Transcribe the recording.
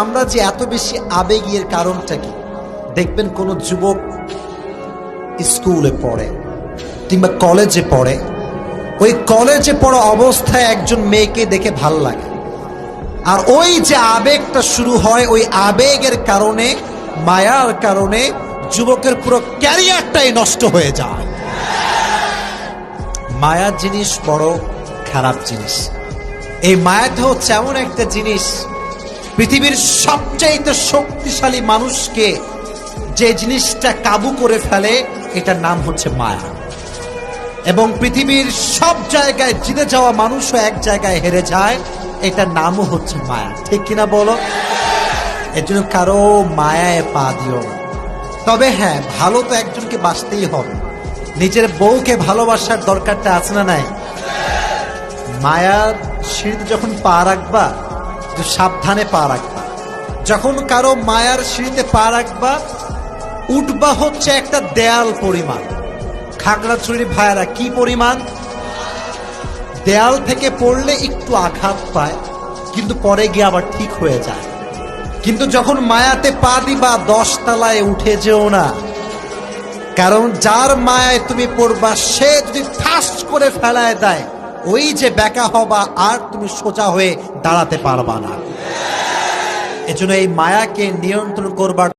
আমরা যে এত বেশি আবেগের কারণটা কি? দেখবেন কোন যুবক স্কুলে পড়ে কিংবা কলেজে পড়ে, ওই কলেজে পড়া অবস্থায় একজন মেয়েকে দেখে ভাল লাগে, আর ওই যে আবেগটা শুরু হয়, ওই আবেগের কারণে, মায়ার কারণে যুবকের পুরো ক্যারিয়ারটাই নষ্ট হয়ে যায়। মায়া জিনিস বড় খারাপ জিনিস। এই মায়াটা হচ্ছে এমন একটা জিনিস, পৃথিবীর সবচাইতে শক্তিশালী মানুষকে যে জিনিসটা কাবু করে ফেলে, এটার নাম হচ্ছে মায়া। এবং পৃথিবীর সব জায়গায় জিতে যাওয়া মানুষও এক জায়গায় হেরে যায়, এটার নামও হচ্ছে মায়া। ঠিক কিনা বলো? এর জন্য কারো মায়ায় পা দিও না। তবে হ্যাঁ, ভালো তো একজনকে বাঁচতেই হবে। নিজের বউকে ভালোবাসার দরকারটা আছে না নাই? মায়ার সিঁড়িতে যখন পা রাখবা, সাবধানে পা রাখবা। যখন কারো মায়ার সিঁড়িতে পা রাখবা, উঠবা হচ্ছে একটা দেয়াল পরিমাণ। খাগড়াছড়ির ভাইয়ারা কি পরিমাণ? দেয়াল থেকে পড়লে একটু আঘাত পায়, কিন্তু পরে গিয়ে আবার ঠিক হয়ে যায়। কিন্তু যখন মায়াতে পা দিবা, 10 তলায় উঠে যেও না, কারণ যার মায়ায় তুমি পড়বা সে যদি ঠাস করে ফেলায় দেয়, ওই যে বেকা হবা, আর তুমি সোজা হয়ে দাঁড়াতে পারবা না। এজন্য এই মায়াকে নিয়ন্ত্রণ করবার